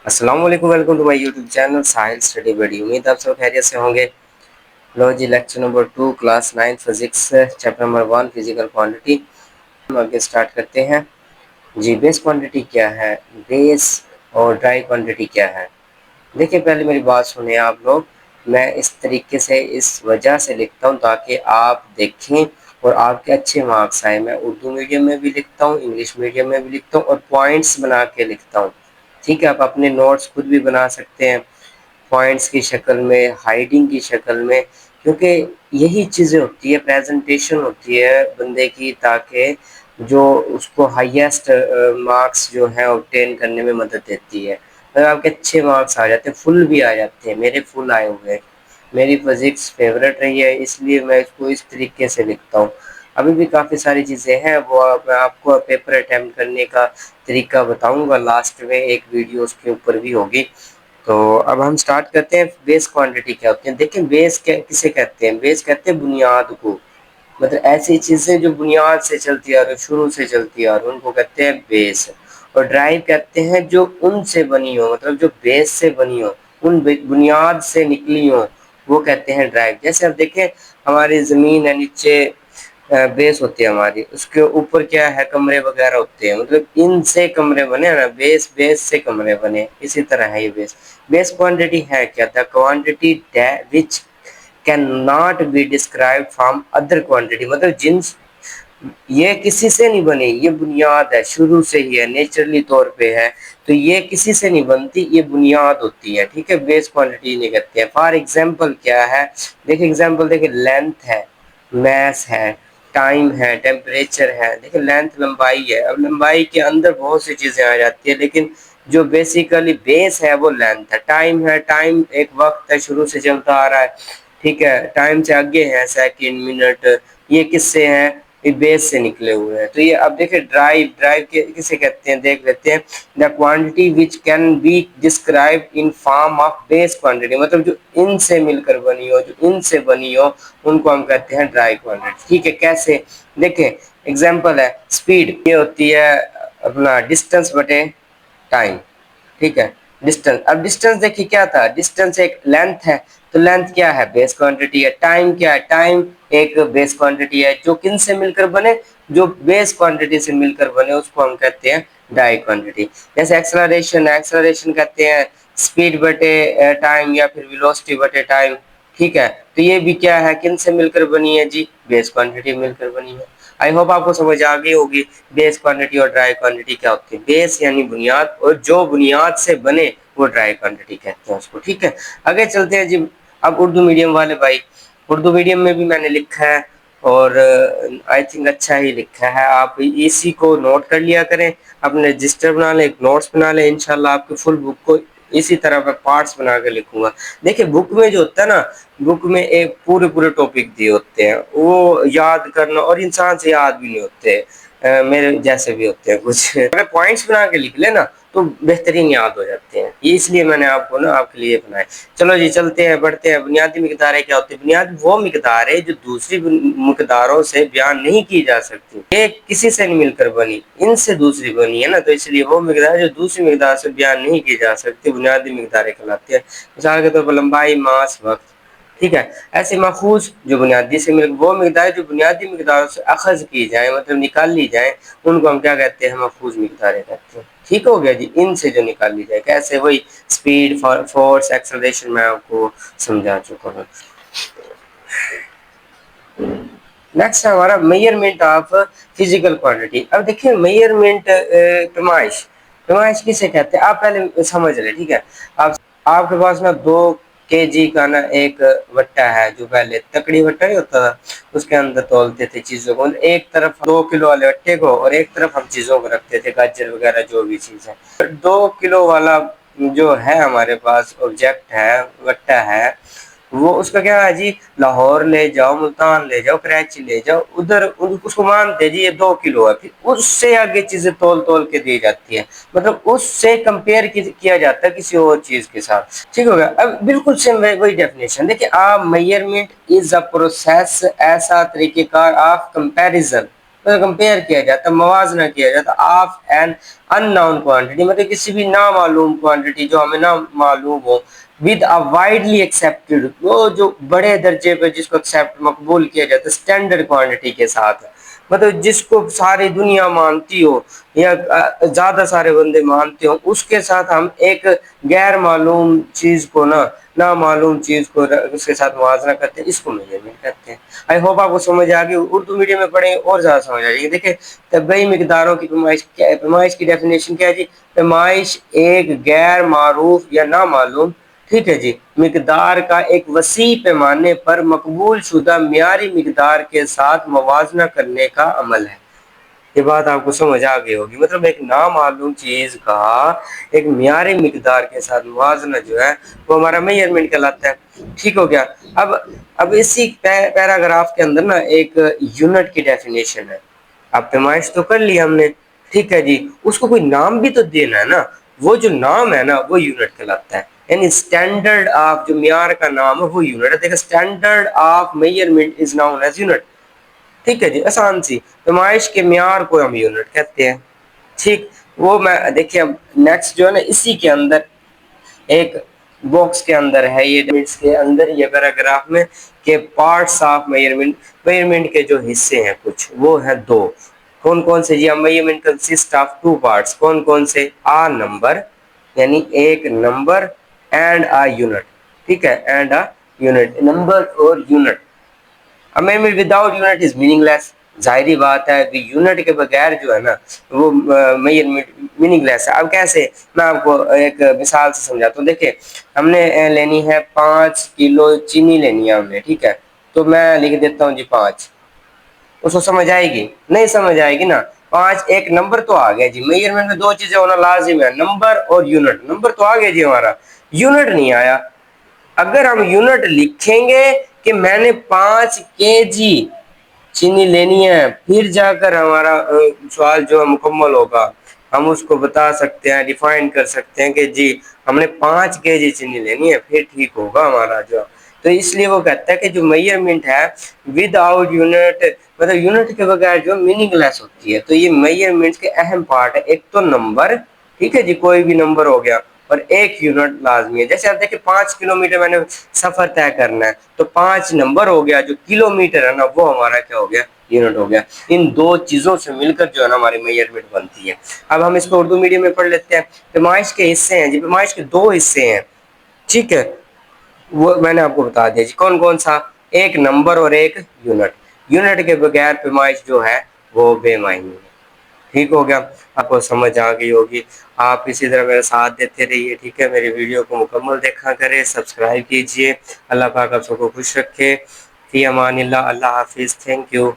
अस्सलाम वालेकुम, welcome to my YouTube channel Sahil study buddy. उम्मीद आप सब खैरियत से होंगे। लो जी, lecture number 2 class 9 physics chapter number 1 physical quantity हम आगे स्टार्ट करते हैं। जी, बेस क्वांटिटी क्या है, बेस और ड्राई क्वांटिटी क्या है। देखिए, पहले मेरी बात सुनिए आप लोग। मैं इस तरीके से इस वजह से लिखता हूँ ताकि आप देखें और आपके अच्छे मार्क्स आए। मैं उर्दू मीडियम में भी लिखता हूँ, इंग्लिश मीडियम में भी लिखता हूँ और पॉइंट्स बना के लिखता हूँ। ठीक है, आप अपने नोट्स खुद भी बना सकते हैं पॉइंट्स की शक्ल में, हाइडिंग की शक्ल में, क्योंकि यही चीज़ें होती है, प्रेजेंटेशन होती है बंदे की, ताकि जो उसको हाईएस्ट मार्क्स जो है ऑब्टेन करने में मदद देती है। अगर आपके अच्छे मार्क्स आ जाते हैं, फुल भी आ जाते हैं, मेरे फुल आए हुए हैं। मेरी फिजिक्स फेवरेट रही है, इसलिए मैं इसको इस तरीके से लिखता हूँ। अभी भी काफ़ी सारी चीज़ें हैं, वो मैं आपको पेपर अटैम्प्ट करने का तरीका बताऊंगा, लास्ट में एक वीडियो उसके ऊपर भी होगी। तो अब हम स्टार्ट करते हैं। बेस क्वांटिटी क्या होती है। देखिए, बेस क्या किसे कहते हैं, बेस कहते हैं बुनियाद को। मतलब ऐसी चीजें जो बुनियाद से चलती आ रही, शुरू से चलती आ रही, उनको कहते हैं बेस। और ड्राइव कहते हैं जो उनसे बनी हो, मतलब जो बेस से बनी हो, उन बुनियाद से निकली हो, वो कहते हैं ड्राइव। जैसे अब देखें, हमारी जमीन है, नीचे बेस होती है हमारी, उसके ऊपर क्या है, कमरे वगैरह होते हैं, मतलब इनसे कमरे बने ना, बेस बेस से कमरे बने, इसी तरह है ये बेस। बेस क्वांटिटी है क्या, the quantity which can not be describe from other quantity, मतलब जिन ये किसी से नहीं बनी, ये बुनियाद है, शुरू से ही है, नेचुरली तौर पे है, तो ये किसी से नहीं बनती, ये बुनियाद होती है। ठीक है, बेस क्वांटिटी नहीं कहते हैं। फॉर एग्जांपल क्या है, देखिए एग्जांपल देखिए, लेंथ है, मैस है, टाइम है, टेम्परेचर है। देखिए, लेंथ लंबाई है, अब लंबाई के अंदर बहुत सी चीजें आ जाती है, लेकिन जो बेसिकली बेस है वो लेंथ है। टाइम है, टाइम एक वक्त है, शुरू से चलता आ रहा है। ठीक है, टाइम से आगे है सेकंड, मिनट, ये किससे हैं, ये बेस से निकले हुए हैं। तो ये अब देखिए, ड्राइव, ड्राइव के किसे कहते हैं, देख लेते हैं। The quantity which can be describe in form of base quantity, मतलब जो इन से मिलकर बनी हो, जो इनसे बनी हो, उनको हम कहते हैं ड्राई क्वांटिटी। ठीक है, कैसे, देखें एग्जांपल है, स्पीड ये होती है अपना डिस्टेंस बटे टाइम। ठीक है, डिस्टेंस, अब डिस्टेंस देखिए क्या था, डिस्टेंस एक लेंथ है, तो लेंथ क्या है, बेस क्वांटिटी है। टाइम क्या है, टाइम एक बेस क्वांटिटी है। जो किन से मिलकर बने, जो बेस क्वांटिटी से मिलकर बने, उसको हम कहते हैं डाई क्वांटिटी। जैसे एक्सेलरेशन है, एक्सेलरेशन कहते हैं स्पीड बटे टाइम या फिर वेलोसिटी बटे टाइम। ठीक है, तो ये भी क्या है, किन से मिलकर बनी है जी, बेस क्वांटिटी मिलकर बनी है। आई होप आपको समझ आ गई होगी बेस क्वांटिटी और ड्राई क्वांटिटी क्या होती है। बेस यानी बुनियाद, और जो बुनियाद से बने वो ड्राई क्वांटिटी कहते हैं उसको। ठीक है, आगे चलते हैं जी। अब उर्दू मीडियम वाले भाई, उर्दू मीडियम में भी मैंने लिखा है और आई थिंक अच्छा ही लिखा है। आप इसी को नोट कर लिया करें, अपने रजिस्टर बना लें, एक नोट्स बना लें। इंशाल्लाह आपकी फुल बुक को इसी तरह मैं पार्ट्स बना के लिखूंगा। देखिए, बुक में जो होता है ना, बुक में एक पूरे पूरे टॉपिक दिए होते हैं, वो याद करना, और इंसान से याद भी नहीं होते, मेरे जैसे भी होते हैं कुछ। अगर पॉइंट्स बना के लिख लेना तो बेहतरीन याद हो जाते हैं, इसलिए मैंने आपको ना आपके लिए बनाए। चलो जी, चलते हैं, बढ़ते हैं। बुनियादी मिकदारें क्या होती है, बुनियाद वो मिकदार है जो दूसरी मिकदारों से बयान नहीं की जा सकती, ये किसी से नहीं मिलकर बनी, इनसे दूसरी बनी है ना, तो इसलिए वो मिकदार जो दूसरी मिकदार से बयान नहीं की जा सकती, बुनियादी मिकदारें कहलाती है। मिसाल के तौर पर लंबाई, मास, वक्त। ठीक है, ऐसे माखूज जो बुनियादी से वो मिकदार जो बुनियादी मिकदारों से अखज की जाए, मतलब निकाल ली जाए, उनको हम क्या कहते हैं, माखूज मिकदारें कहते हैं। ठीक हो गया जी, इनसे जो निकाल ली जाए, कैसे, वही स्पीड, फोर्स, एक्सेलरेशन मैं आपको समझा चुका हूँ। नेक्स्ट है हमारा मेजरमेंट ऑफ फिजिकल क्वांटिटी। अब देखिए, मेजरमेंट, पैमाइश, पैमाइश किसे कहते हैं, आप पहले समझ रहे। ठीक है, आप आपके पास ना 2 kg का ना एक वट्टा है, जो पहले तकड़ी वट्टा नहीं होता था, उसके अंदर तोलते थे चीजों को। एक तरफ 2 किलो वाले वट्टे को और एक तरफ हम चीजों को रखते थे, गाजर वगैरह जो भी चीज है। 2 किलो वाला जो है हमारे पास ऑब्जेक्ट है, वट्टा है, वो उसका क्या है जी, लाहौर ले जाओ, मुल्तान ले जाओ, कराची ले जाओ, उधर उसको मानते जी ये 2 किलो है, फिर उससे आगे चीजें तोल तोल के दी जाती है, मतलब उससे कंपेयर किया जाता है किसी और चीज के साथ। ठीक हो गया, अब बिल्कुल सेम वही डेफिनेशन देखिए, आप मेजरमेंट इज अ प्रोसेस, ऐसा तरीकेकार ऑफ कंपैरिजन, मतलब कंपेयर किया जाता, मवाजना किया जाता ऑफ एन अननोन क्वांटिटी, मतलब किसी भी नामालूम क्वांटिटी जो हमें ना मालूम हो, विद अ वाइडली एक्सेप्टेड, वो जो बड़े दर्जे पे जिसको एक्सेप्ट मकबूल किया जाता है स्टैंडर्ड क्वांटिटी के साथ, मतलब जिसको सारी दुनिया मानती हो या ज्यादा सारे बंदे मानते हो, उसके साथ हम एक गैर मालूम चीज को ना मालूम चीज को उसके साथ मुआवजा करते हैं, इसको मेजरमेंट कहते हैं। आई होप आपको समझ आ गई, उर्दू मीडियम में पढ़े और ज्यादा समझ आ जाएगी। देखिए तबई मिकदारों की पैमाइश क्या है, पैमाइश की डेफिनेशन क्या है जी, पैमाइश एक गैर मारूफ या ना मालूम, ठीक है जी, मिकदार का एक वसी पैमाने पर मकबूल शुदा मियारी मिकदार के साथ मुवाजना करने का अमल है। ये बात आपको समझ आ गई होगी, मतलब एक नामालूम चीज का एक मियारी मिकदार के साथ मुवाजना जो है वो हमारा मेजरमेंट कहलाता है। ठीक हो गया। अब इसी पैराग्राफ के अंदर ना एक यूनिट की डेफिनेशन है। अब पैमाइश तो कर ली हमने, ठीक है जी, उसको कोई नाम भी तो देना है ना, वो जो नाम है ना वो यूनिट कहलाता है, यानी स्टैंडर्ड ऑफ जो मियार का नाम है वो यूनिट है। देखो standard of measurement is known as unit, ठीक है जी, आसान सी, पैमाइश के म्यार को हम यूनिट कहते हैं। ठीक, वो मैं देखिए अब नेक्स्ट जो है ना इसी के अंदर एक बॉक्स के अंदर है, ये मिनट्स के अंदर ये पैराग्राफ में के पार्ट्स ऑफ मेजरमेंट, मेजरमेंट के जो हिस्से हैं कुछ वो है दो। कौन कौन से जी, measurement consist of two parts, कौन कौन से, आ नंबर यानी एक नंबर, एंड आ यूनिट, ठीक है, एंड आ यूनिट, नंबर और unit. Amendment without unit is meaningless, जाहिर बात है कि यूनिट के बगैर जो है ना वो मेजरमेंट मीनिंगलेस है। अब कैसे, मैं आपको एक मिसाल से समझाता हूँ। देखिए हमने लेनी है 5 किलो चीनी लेनी है हमने, ठीक है, तो मैं लिख देता हूँ जी 5, उसको समझ आएगी? नहीं समझ आएगी ना। 5 एक नंबर तो आ गया जी, मेजरमेंट में दो चीजें होना लाजिम है, नंबर और यूनिट। नंबर तो आ गया जी हमारा, यूनिट नहीं आया। अगर हम यूनिट लिखेंगे कि मैंने 5 केजी चीनी लेनी है, फिर जाकर हमारा सवाल जो है मुकम्मल होगा, हम उसको बता सकते हैं, डिफाइन कर सकते हैं कि जी हमने 5 केजी चीनी लेनी है, फिर ठीक होगा हमारा जो। तो इसलिए वो कहता है कि जो मेजरमेंट है विद आउट यूनिट, मतलब यूनिट के बगैर जो मीनिंगलेस होती है। तो ये मेजरमेंट के अहम पार्ट है, एक तो नंबर, ठीक है जी, कोई भी नंबर हो गया, और एक यूनिट लाजमी है। जैसे आप देखिए 5 किलोमीटर मैंने सफर तय करना है, तो 5 नंबर हो गया, जो किलोमीटर है ना वो हमारा क्या हो गया, यूनिट हो गया। इन दो चीजों से मिलकर जो है ना हमारी मेजरमेंट बनती है। अब हम इसको उर्दू मीडियम में पढ़ लेते हैं। पैमाइश के हिस्से हैं जी, पैमाइश के दो हिस्से हैं, ठीक है, वो मैंने आपको बता दिया जी, कौन कौन सा, एक नंबर और एक यूनिट। यूनिट के बगैर पैमाइश जो है वो बेमायनी है। ठीक हो गया, आपको समझ आ गई होगी। आप इसी तरह मेरा साथ देते रहिए, ठीक है, मेरी वीडियो को मुकम्मल देखा करें, सब्सक्राइब कीजिए। अल्लाह पाक आप सबको खुश रखे। फी अमानिल्लाह, अल्लाह हाफिज़, थैंक यू।